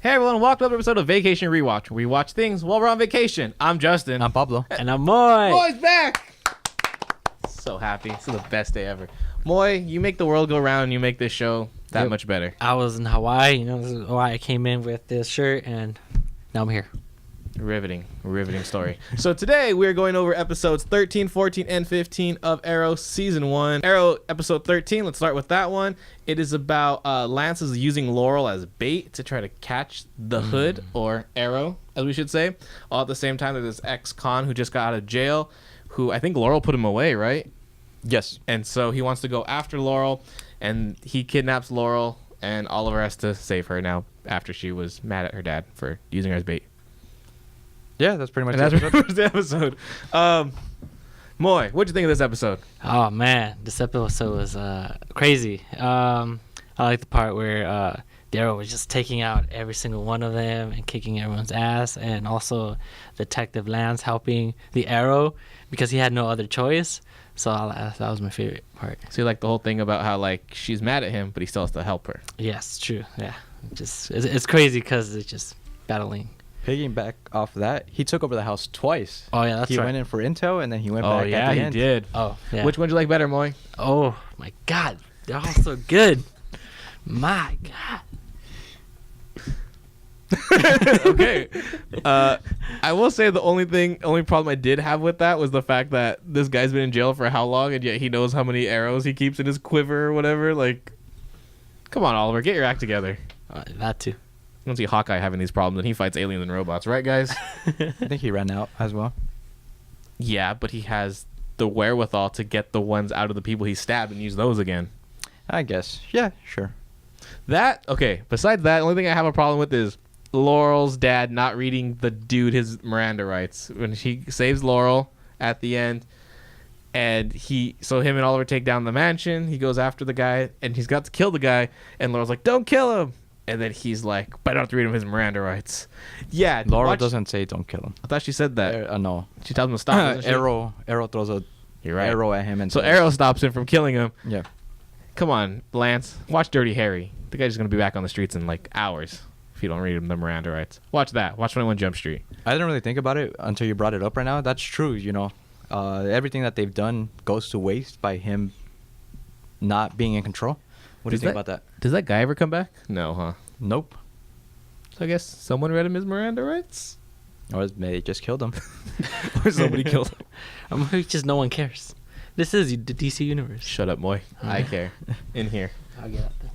Hey everyone, welcome to another episode of Vacation Rewatch, where we watch things while we're on vacation. I'm Justin. I'm Pablo. And I'm Moy. Moy's back! So happy. This is the best day ever. Moy, you make the world go round and you make this show that much better. I was in Hawaii, this is why I came in with this shirt, and now I'm here. Riveting story. So today we're going over episodes 13, 14, and 15 of Arrow Season 1. Arrow episode 13, let's start with that one. It is about Lance is using Laurel as bait to try to catch the Hood, or Arrow, as we should say. All at the same time, there's this ex-con who just got out of jail, who I think Laurel put him away, right? Yes. And so he wants to go after Laurel, and he kidnaps Laurel, and Oliver has to save her now after she was mad at her dad for using her as bait. Yeah, that's pretty much And that's pretty much the episode. Moy, what'd you think of this episode? Oh, man. This episode was crazy. I like the part where the Arrow was just taking out every single one of them and kicking everyone's ass, and also Detective Lance helping the Arrow because he had no other choice. So that was my favorite part. So you like the whole thing about how like she's mad at him, but he still has to help her. Yes, true. Yeah. It's crazy because it's just battling. Piggyback off that, he took over the house twice. Oh, yeah, that's he right. went in for intel, and then he went Oh back yeah, at the he end. did. Oh, yeah. Which one do you like better, Moy? Oh, my God. They're all so good. My God. Okay. I will say the only problem I did have with that was the fact that this guy's been in jail for how long, and yet he knows how many arrows he keeps in his quiver or whatever. Like, come on, Oliver, get your act together. That too. You don't see Hawkeye having these problems, and he fights aliens and robots, right, guys? I think he ran out as well. Yeah, but he has the wherewithal to get the ones out of the people he stabbed and use those again. I guess. Yeah, sure. Besides that, the only thing I have a problem with is Laurel's dad not reading the dude his Miranda rights. When he saves Laurel at the end, and him and Oliver take down the mansion, he goes after the guy, and he's got to kill the guy, and Laurel's like, don't kill him! And then he's like, but I don't have to read him his Miranda rights. Yeah. Laurel doesn't say don't kill him. I thought she said that. No. She tells him to stop. doesn't she? Arrow throws a You're right. arrow at him. And So Arrow stops him from killing him. Yeah. Come on, Lance. Watch Dirty Harry. The guy's going to be back on the streets in like hours if you don't read him the Miranda rights. Watch that. Watch 21 Jump Street. I didn't really think about it until you brought it up right now. That's true, everything that they've done goes to waste by him not being in control. What do you think about that? Does that guy ever come back? No, huh? Nope. So I guess someone read him his Miranda rights? Or they just killed him. Or somebody killed him. Just no one cares. This is the DC universe. Shut up, Moy. I care. In here. I'll get up there.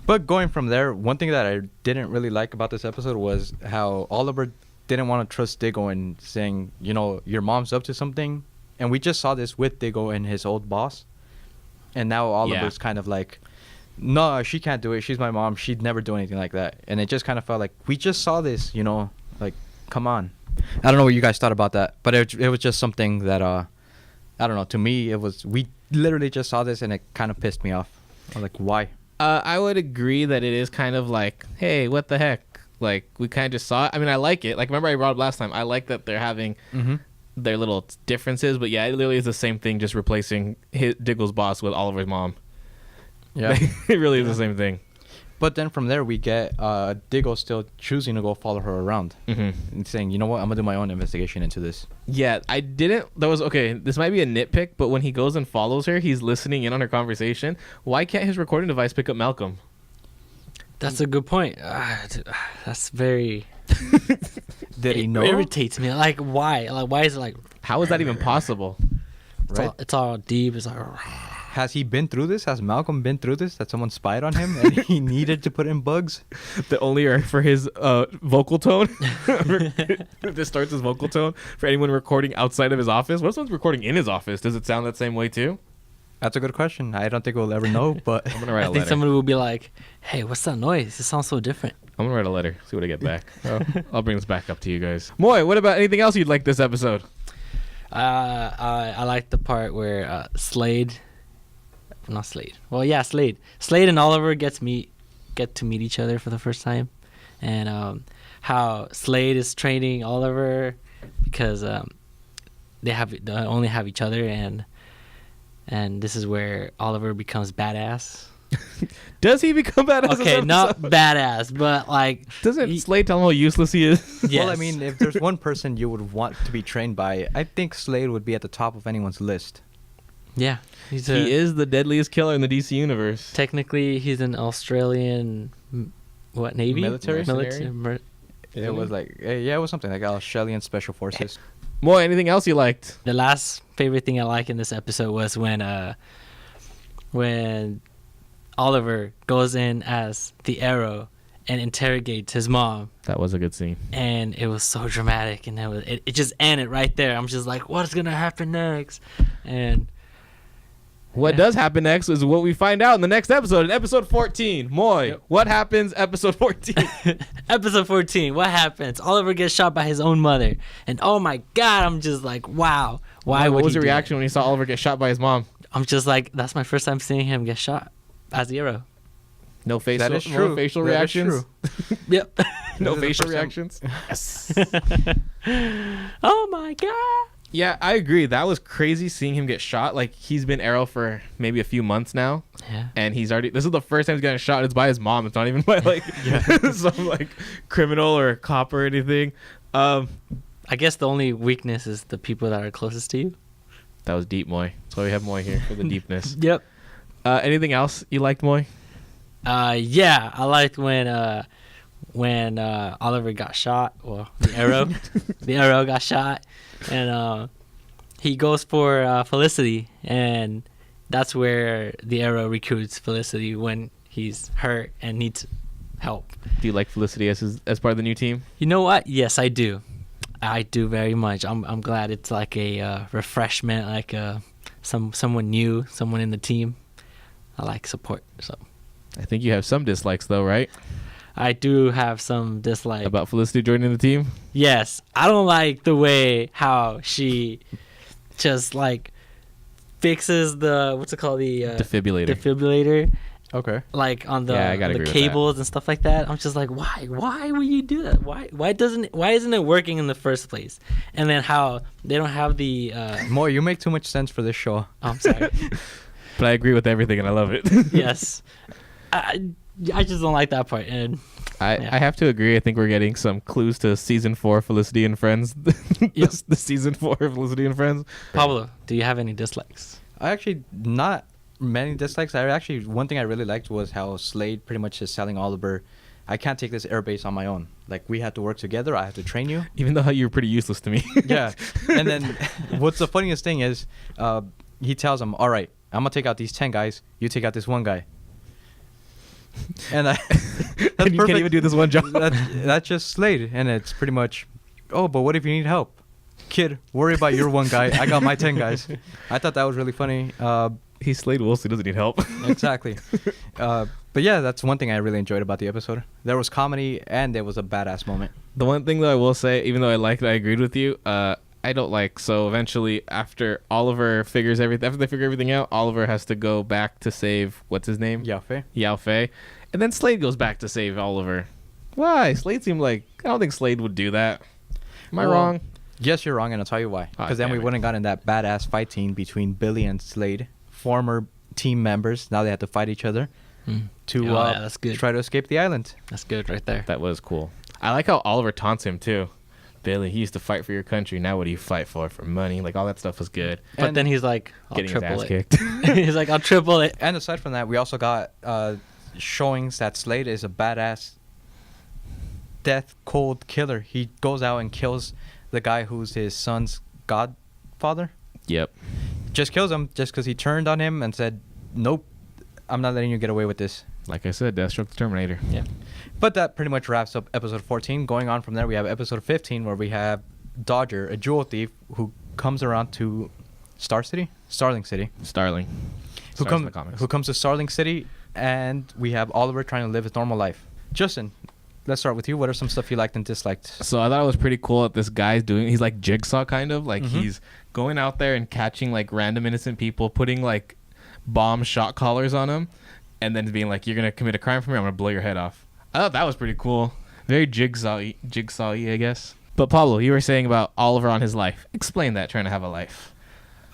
But going from there, one thing that I didn't really like about this episode was how Oliver didn't want to trust Diggle and saying, your mom's up to something. And we just saw this with Diggle and his old boss. And now Oliver's kind of like, no, she can't do it. She's my mom. She'd never do anything like that. And it just kind of felt like we just saw this, like, come on. I don't know what you guys thought about that. But it was just something that, I don't know. To me, we literally just saw this and it kind of pissed me off. I was like, why? I would agree that it is kind of like, hey, what the heck? Like, we kind of just saw it. I mean, I like it. Like, remember I brought up last time. I like that they're having their little differences. But, yeah, it literally is the same thing, just replacing Diggle's boss with Oliver's mom. Yeah. It really is the same thing. But then from there, we get Diggle still choosing to go follow her around and saying, you know what, I'm going to do my own investigation into this. Yeah, this might be a nitpick, but when he goes and follows her, he's listening in on her conversation. Why can't his recording device pick up Malcolm? That's a good point. That's very... Did he know? It irritates me. Like, why? Like, why is it like... How is that even possible? It's all deep. It's like... Has he been through this? Has Malcolm been through this? That someone spied on him and he needed to put in bugs? That only are for his vocal tone? This starts his vocal tone for anyone recording outside of his office? What if someone's recording in his office? Does it sound that same way too? That's a good question. I don't think we'll ever know, but... I'm going to write a letter. I think somebody will be like, hey, what's that noise? It sounds so different. I'm going to write a letter, see what I get back. I'll bring this back up to you guys. Moy, what about anything else you'd like this episode? I like the part where Slade and Oliver get to meet each other for the first time, and how Slade is training Oliver because they only have each other, and this is where Oliver becomes badass. Does he become badass? Okay, in this not episode? badass, but like Doesn't Slade tell him how useless he is? yes. Well, I mean, if there's one person you would want to be trained by, I think Slade would be at the top of anyone's list. yeah, he's He is the deadliest killer in the DC universe. technically he's an Australian Navy Military? It was like, it was something like Australian Special Forces. Moy, anything else you liked? The last favorite thing I like in this episode was when Oliver goes in as the Arrow and interrogates his mom, That was a good scene. and it was so dramatic, and it just ended right there. I'm just like, what's gonna happen next? And What Yeah. does happen next is what we find out in the next episode, in episode 14. Moy, Yep. what happens episode 14? episode 14, what happens? Oliver gets shot by his own mother, and oh my god, I'm just like, wow, why What would was he your do that? reaction when you saw Oliver get shot by his mom? I'm just like, that's my first time seeing him get shot as the Arrow. No facial, That is no true. facial That is reactions? true. Yep. No This is the facial first time- reactions? Yes. Oh my god. Yeah, I agree. That was crazy seeing him get shot. Like, he's been Arrow for maybe a few months now. Yeah. And this is the first time he's getting shot. It's by his mom. It's not even by like some like criminal or cop or anything. I guess the only weakness is the people that are closest to you. That was deep, Moy. That's why we have Moy here for the deepness. Yep. Anything else you liked, Moy? Yeah, I liked when Oliver got shot. Well, the Arrow, the Arrow got shot, and he goes for Felicity, and that's where the Arrow recruits Felicity when he's hurt and needs help. Do you like Felicity as part of the new team? You know what? Yes, I do. I do very much. I'm glad it's like a refreshment, like someone new, someone in the team. I like support. So I think you have some dislikes though, right? I do have some dislike. About Felicity joining the team? Yes, I don't like the way how she just like fixes the what's it called, the defibrillator, Okay. like on the, Yeah, I gotta the agree with that. cables and stuff like that. I'm just like, why would you do that? Why isn't it working in the first place? And then how they don't have the Moy, you make too much sense for this show. I'm sorry. But I agree with everything and I love it. Yes, I just don't like that part. And yeah. I have to agree. I think we're getting some clues to season 4 Felicity and Friends. Yep. The season 4 of Felicity and Friends. Pablo, do you have any dislikes? I actually not many dislikes. One thing I really liked was how Slade pretty much is telling Oliver, I can't take this airbase on my own. Like, we have to work together. I have to train you. Even though you're pretty useless to me. Yeah. And then what's the funniest thing is he tells him, all right, I'm going to take out these 10 guys. You take out this one guy. And that's And you can't even do this one job. That's just Slade. And it's pretty much, oh, but what if you need help? Kid, worry about your one guy. I got my 10 guys. I thought that was really funny. He's Slade Wilson. He doesn't need help. Exactly. But yeah, that's one thing I really enjoyed about the episode. There was comedy and there was a badass moment. The one thing that I will say, even though I agreed with you, I don't like. So eventually, after they figure everything out, Oliver has to go back to save what's his name, Yeah, fair. Yao Fei, and then Slade goes back to save Oliver. Why? Slade seemed like I don't think Slade would do that. Am I Well, wrong? Yes, you're wrong, and I'll tell you why. Ah, Because then we damn it. wouldn't gotten that badass fight scene between Billy and Slade, former team members. Now they have to fight each other to Oh, yeah, that's good. try to escape the island. That's good right there. That was cool. I like how Oliver taunts him too. Billy, he used to fight for your country. Now what do you fight for? For money? Like all that stuff was good. But And then he's like, I'll Getting his triple ass it. kicked. He's like, I'll triple it. And aside from that, we also got showings that Slade is a badass, death cold killer. He goes out and kills the guy who's his son's godfather. Yep. Just kills him just because he turned on him and said, nope, I'm not letting you get away with this. Like I said, Deathstroke the Terminator. Yeah. But that pretty much wraps up episode 14. Going on from there, we have episode 15 where we have Dodger, a jewel thief, who comes around to Starling City, Starling. who, Stars in the comics. who comes to Starling City, and we have Oliver trying to live his normal life. Justin, let's start with you. What are some stuff you liked and disliked? So I thought it was pretty cool that this guy's doing. He's like Jigsaw kind of. Like he's going out there and catching like random innocent people, putting like bomb shot collars on them, and then being like, "You're gonna commit a crime for me. I'm gonna blow your head off." I thought that was pretty cool. Very jigsaw-y, I guess. But Pablo, you were saying about Oliver on his life. Explain that. Trying to have a life.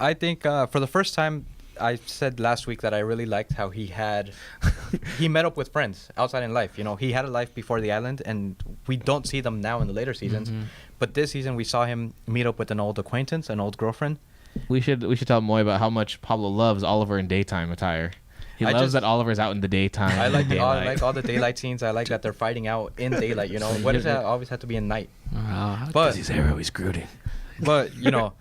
I think for the first time I said last week that I really liked how he met up with friends outside in life. You know, he had a life before the island, and we don't see them now in the later seasons. Mm-hmm. But this season, we saw him meet up with an old acquaintance, an old girlfriend. We should tell Moy about how much Pablo loves Oliver in daytime attire. He loves that Oliver's out in the daytime. I like all the daylight scenes. I like that they're fighting out in daylight. You know, what does that always have to be in night? But he's Arrow, he's brooding. But you know,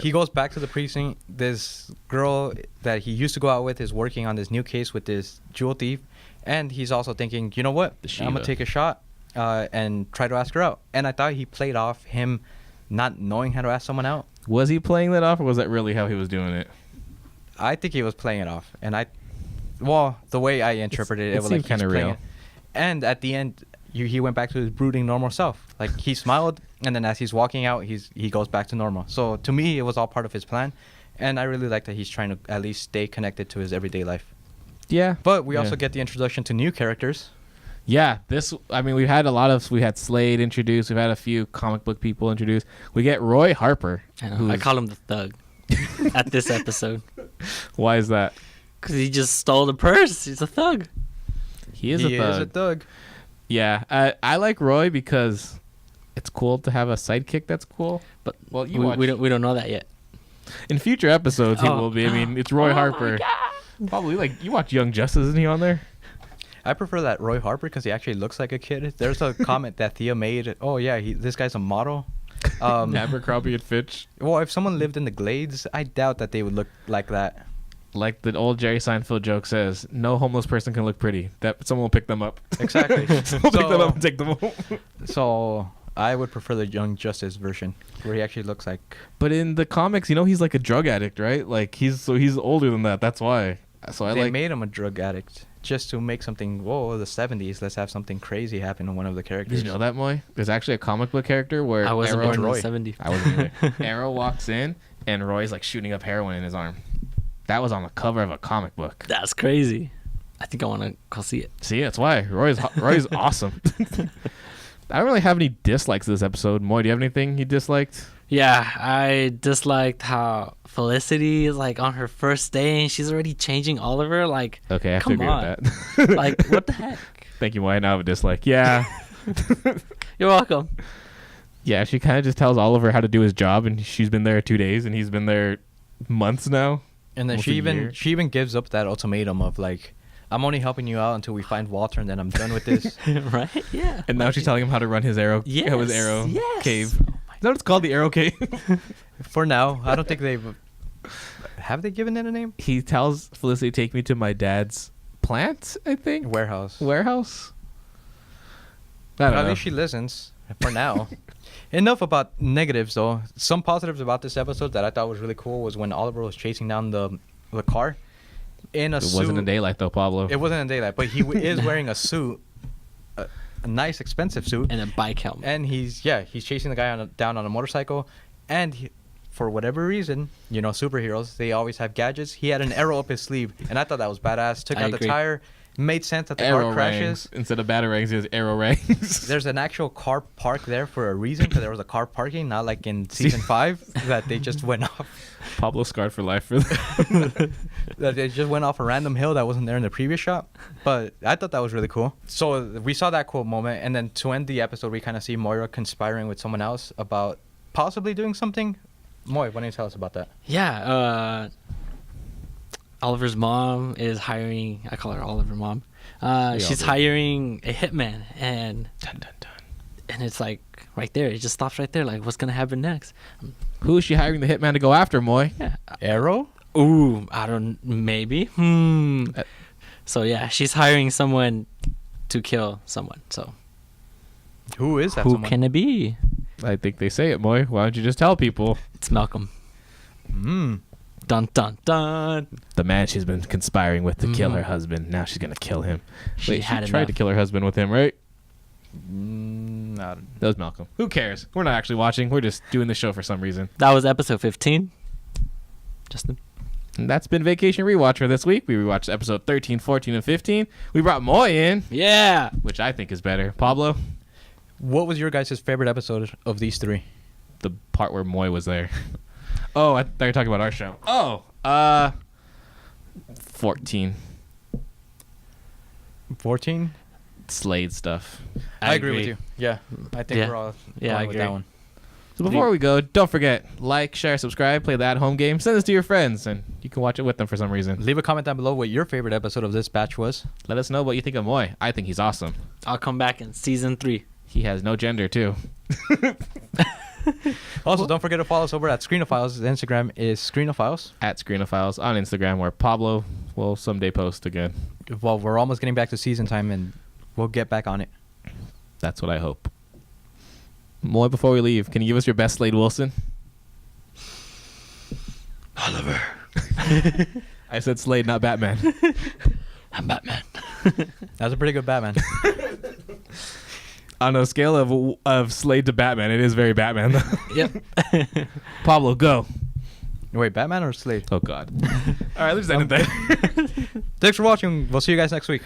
he goes back to the precinct. This girl that he used to go out with is working on this new case with this jewel thief, and he's also thinking, you know what, I'm gonna take a shot and try to ask her out. And I thought he played off him not knowing how to ask someone out. Was he playing that off, or was that really how he was doing it? I think he was playing it off, and the way I interpreted it was like kind of real. And at the end, he went back to his brooding normal self. Like he smiled, and then as he's walking out, he goes back to normal. So to me, it was all part of his plan, and I really like that he's trying to at least stay connected to his everyday life. Yeah, but we also get the introduction to new characters. Yeah, we had Slade introduced. We've had a few comic book people introduced. We get Roy Harper. I call him the thug at this episode. Why is that? Because he just stole the purse. He's a thug. He is a thug. Yeah, I like Roy because it's cool to have a sidekick that's cool. But we don't know that yet. In future episodes, he will be. I mean, it's Roy Harper. Probably you watch Young Justice, isn't he on there? I prefer that Roy Harper because he actually looks like a kid. There's a comment that Thea made. Oh yeah, this guy's a model. Abercrombie and Fitch. Well, if someone lived in the Glades, I doubt that they would look like that. Like the old Jerry Seinfeld joke says, no homeless person can look pretty. That someone will pick them up. Exactly. Someone will pick them up and take them home. So I would prefer the Young Justice version, where he actually looks like. But in the comics, he's like a drug addict, right? Like he's older than that. That's why. So they made him a drug addict just to make something. Whoa, the 70s. Let's have something crazy happen to one of the characters. Did you know that, Moy? There's actually a comic book character where I wasn't born in the 70s. I wasn't either. Arrow walks in and Roy's like shooting up heroin in his arm. That was on the cover of a comic book. That's crazy. I think I want to go see it. See, that's why Roy's awesome. I don't really have any dislikes of this episode. Moy, do you have anything you disliked? Yeah, I disliked how Felicity is like on her first day and she's already changing Oliver. Like, okay, I have to agree with that. Like, what the heck? Thank you, Moy. I now have a dislike. Yeah. You're welcome. Yeah, she kind of just tells Oliver how to do his job, and she's been there 2 days, and he's been there months now. And then she even gives up that ultimatum of like, I'm only helping you out until we find Walter, and then I'm done with this. Right? Yeah. And now she's telling him how to run his arrow. Yes. His arrow cave. Oh, is that what it's called? The arrow cave. For now, I don't think have they given it a name. He tells Felicity, "Take me to my dad's plant." I think warehouse. I don't know. At least she listens for now. Enough about negatives, though. Some positives about this episode that I thought was really cool was when Oliver was chasing down the car in a suit. It wasn't in daylight, though, Pablo. It wasn't in daylight, but he is wearing a suit, a nice, expensive suit. And a bike helmet. And he's chasing the guy down on a motorcycle. And for whatever reason, superheroes, they always have gadgets. He had an arrow up his sleeve, and I thought that was badass. Took out the tire. Made sense that the car crashes. Instead of batarangs, he has arrow rangs. There's an actual car park there for a reason, because there was a car parking, not like in season 5 that they just went off. Pablo scarred for life for that. That they just went off a random hill that wasn't there in the previous shot. But I thought that was really cool. So we saw that cool moment, and then to end the episode, we kind of see Moira conspiring with someone else about possibly doing something. Moy, why don't you tell us about that? Yeah, Oliver's mom is hiring. I call her Oliver Mom. She's hiring a hitman, and and it's like right there. It just stops right there. Like, what's gonna happen next? Who is she hiring the hitman to go after, Moy? Yeah. Arrow? Ooh, I don't. Maybe. So yeah, she's hiring someone to kill someone. So who is that? Who someone? can it be? I think they say it, Moy. Why don't you just tell people? It's Malcolm. Dun dun dun. The man she's been conspiring with to kill her husband. Now she's gonna kill him. She tried to kill her husband with him, right? That was Malcolm. Who cares? We're not actually watching. We're just doing the show for some reason. That was episode 15. Justin. And that's been Vacation Rewatch for this week. We rewatched episode 13, 14, and 15. We brought Moy in. Yeah. Which I think is better. Pablo? What was your guys' favorite episode of these 3? The part where Moy was there. Oh, I thought you were talking about our show. 14. 14. Slade stuff. I agree with you. Yeah, I think Yeah. we're all Yeah, I going with that agree. one. So before we go, don't forget, like, share, subscribe, play the at-home game, send this to your friends, and you can watch it with them for some reason. Leave a comment down below what your favorite episode of this batch was. Let us know what you think of Moy. I think he's awesome. I'll come back in season 3. He has no gender, too. Also, don't forget to follow us over at Screenophiles. The Instagram is Screenophiles. At Screenophiles on Instagram, where Pablo will someday post again. Well, we're almost getting back to season time, and we'll get back on it. That's what I hope. Moy, before we leave, can you give us your best Slade Wilson? Oliver. I said Slade, not Batman. I'm Batman. That's a pretty good Batman. On a scale of Slade to Batman, it is very Batman. Yep. Pablo, go. Wait, Batman or Slade? Oh, God. All right, let's end it there. Thanks for watching. We'll see you guys next week.